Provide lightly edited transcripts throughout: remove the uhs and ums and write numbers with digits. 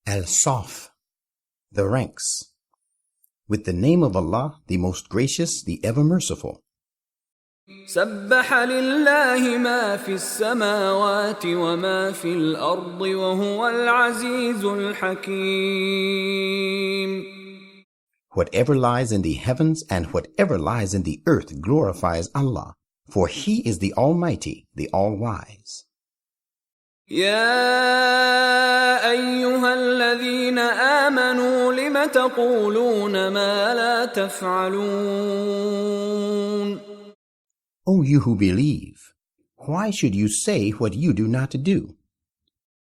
As-Saff, the ranks. With the name of Allah, the most gracious, the ever merciful. سبح لله ما في السماوات وما في الأرض وهو العزيز الحكيم. Whatever lies in the heavens and whatever lies in the earth glorifies Allah, for He is the Almighty, the All-Wise. يا أيها الذين آمنوا لم تقولون ما لا تفعلون. O you who believe, why should you say what you do not do?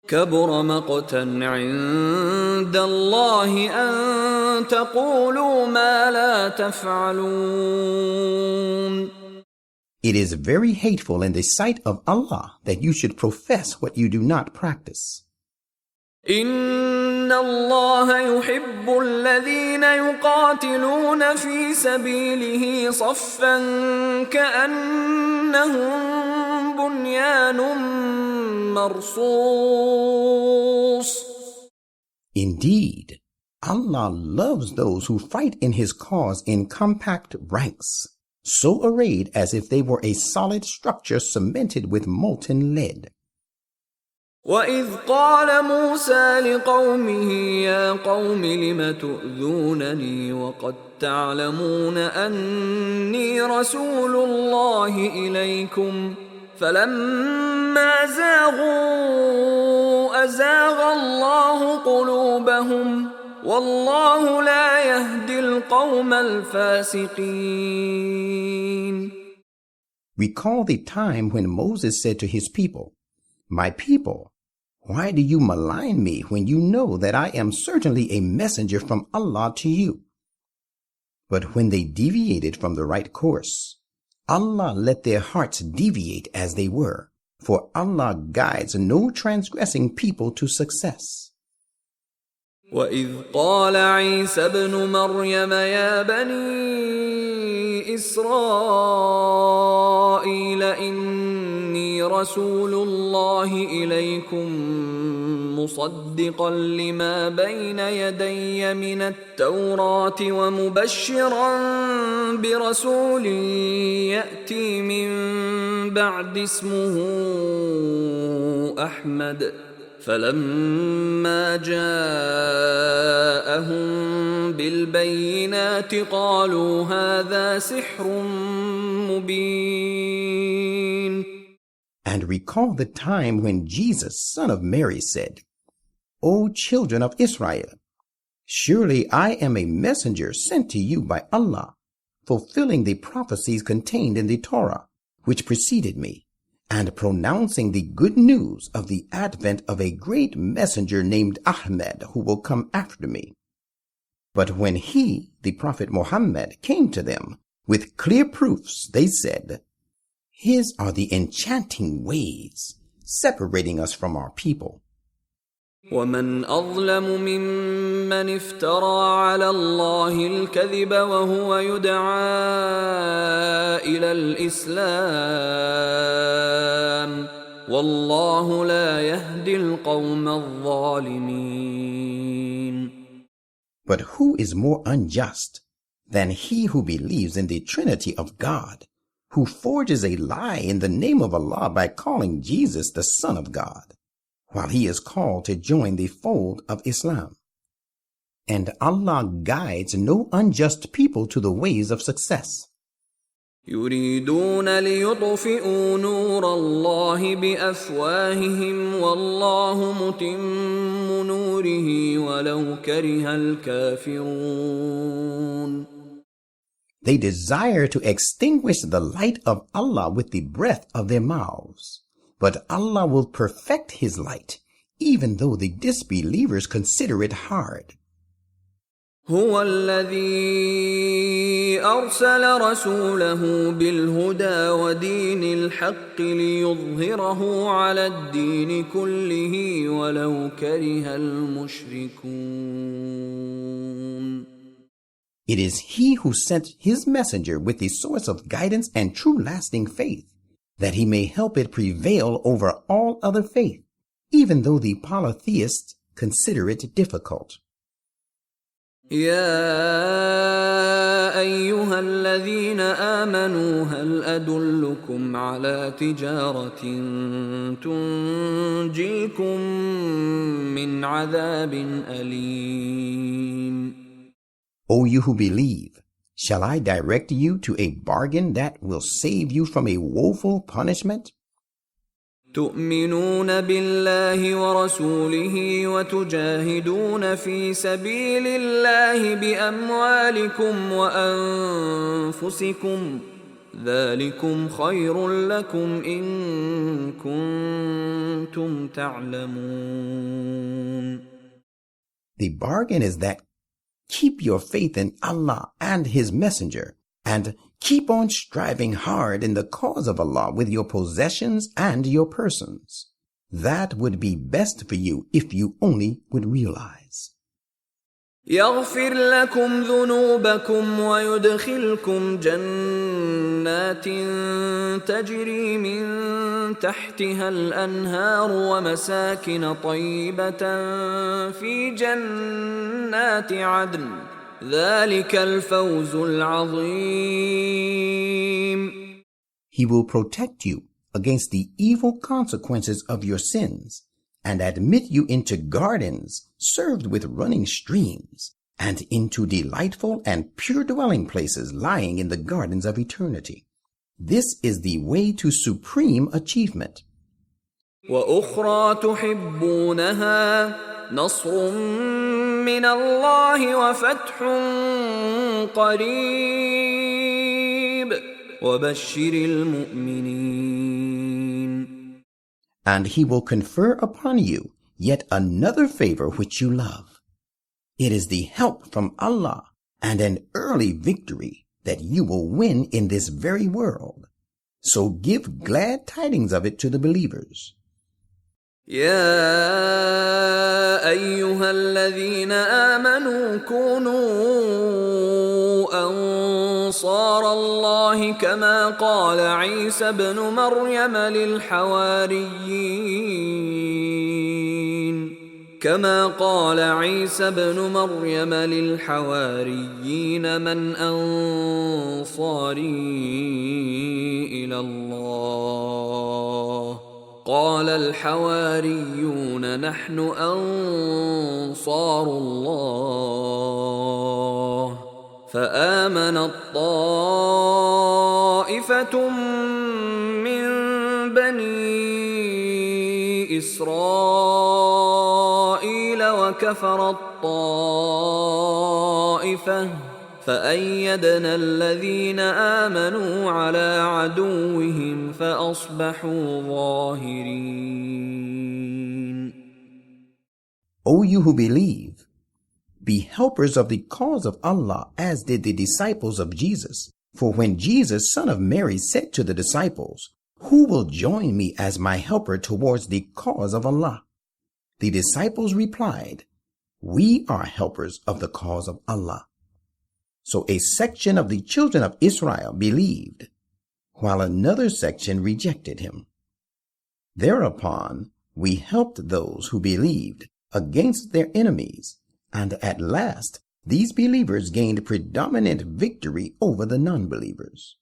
كبر مقتا عند الله أن تقولوا ما لا تفعلون. It is very hateful in the sight of Allah that you should profess what you do not practice. إن الله يحب الذين يقاتلون في سبيله صفا كأنهم بنيان مرصوص. Indeed, Allah loves those who fight in His cause in compact ranks, so arrayed as if they were a solid structure cemented with molten lead. وَإِذْ قَالَ مُوسَى لِقَوْمِهِ يَا قَوْمِ لِمَ تُؤْذُونَنِي وَقَدْ تَعْلَمُونَ أَنِّي رَسُولُ اللَّهِ إِلَيْكُمْ فَلَمَّا زَاغُوا أَزَاغَ اللَّهُ قُلُوبَهُمْ وَاللَّهُ لَا يَهْدِي الْقَوْمَ الْفَاسِقِينَ. Recall the time when Moses said to his people, "My people, why do you malign me when you know that I am certainly a messenger from Allah to you?" But when they deviated from the right course, Allah let their hearts deviate as they were, for Allah guides no transgressing people to success. وَإِذْ قَالَ عِيسَى ابْنُ مَرْيَمَ يَا بَنِي إِسْرَائِيلَ إِنِّي رَسُولُ اللَّهِ إِلَيْكُمْ مُصَدِّقًا لِمَا بَيْنَ يَدَيَّ مِنَ التَّوْرَاةِ وَمُبَشِّرًا بِرَسُولٍ يَأْتِي مِن بَعْدِ اسْمُهُ أَحْمَدُ فَلَمَّا جَاءَهُم بِالْبَيِّنَاتِ قَالُوا هَذَا سِحْرٌ مُبِينٌ. And recall the time when Jesus, son of Mary, said, "O children of Israel, surely I am a messenger sent to you by Allah, fulfilling the prophecies contained in the Torah, which preceded me, and pronouncing the good news of the advent of a great messenger named Ahmed who will come after me." But when he, the Prophet Muhammad, came to them with clear proofs, they said, "His are the enchanting ways, separating us from our people." وَمَنْ أَظْلَمُ مِمَّنِ افْتَرَى عَلَى اللَّهِ الْكَذِبَ وَهُوَ يُدْعَى إِلَى الْإِسْلَامِ وَاللَّهُ لَا يَهْدِي الْقَوْمَ الظَّالِمِينَ. But who is more unjust than he who believes in the Trinity of God, who forges a lie in the name of Allah by calling Jesus the Son of God, while he is called to join the fold of Islam? And Allah guides no unjust people to the ways of success. يُرِيدُونَ لِيُطْفِئُوا نُورَ اللَّهِ بِأَفْوَاهِهِمْ وَاللَّهُ مُتِمُّ نُورِهِ وَلَوْ كَرِهَ الْكَافِرُونَ. They desire to extinguish the light of Allah with the breath of their mouths, but Allah will perfect His light, even though the disbelievers consider it hard. هو الذي أرسل رسوله بالهدى ودين الحق ليظهره على الدين كله ولو كره المشركون. It is He who sent His messenger with the source of guidance and true lasting faith, that He may help it prevail over all other faith, even though the polytheists consider it difficult. يا أيها الذين آمنوا هل أدلكم على تجارة تنجيكم من عذاب أليم. O you who believe, shall I direct you to a bargain that will save you from a woeful punishment? تؤمنون بالله ورسوله وتجاهدون في سبيل الله بأموالكم وأنفسكم ذلكم خير لكم إن كنتم تعلمون. The bargain is that keep your faith in Allah and His Messenger, and keep on striving hard in the cause of Allah with your possessions and your persons. That would be best for you if you only would realize. يغفر لكم ذنوبكم ويدخلكم جنات تجري من تحتها الأنهار ومساكن طيبة في جنات عدن ذلك الفوز العظيم. He will protect you against the evil consequences of your sins and admit you into gardens served with running streams and into delightful and pure dwelling places lying in the gardens of eternity. This is the way to supreme achievement. وأخرى تحبونها نصر من الله وفتح قريب وبشر المؤمنين. And He will confer upon you yet another favor which you love. It is the help from Allah and an early victory that you will win in this very world. So give glad tidings of it to the believers. يا أيها الذين آمنوا كونوا أنصار الله كما قال عيسى ابن مريم للحواريين من أنصاري إلى الله قال الحواريون نحن أنصار الله فآمنت طائفة من بني إسرائيل وكفرت طائفة فأيدنا الذين آمنوا على عدوهم فأصبحوا ظاهرين. O you who believe, be helpers of the cause of Allah as did the disciples of Jesus. For when Jesus, son of Mary, said to the disciples, "Who will join me as my helper towards the cause of Allah?" the disciples replied, "We are helpers of the cause of Allah." So a section of the children of Israel believed, while another section rejected him. Thereupon we helped those who believed against their enemies, and at last these believers gained predominant victory over the non-believers.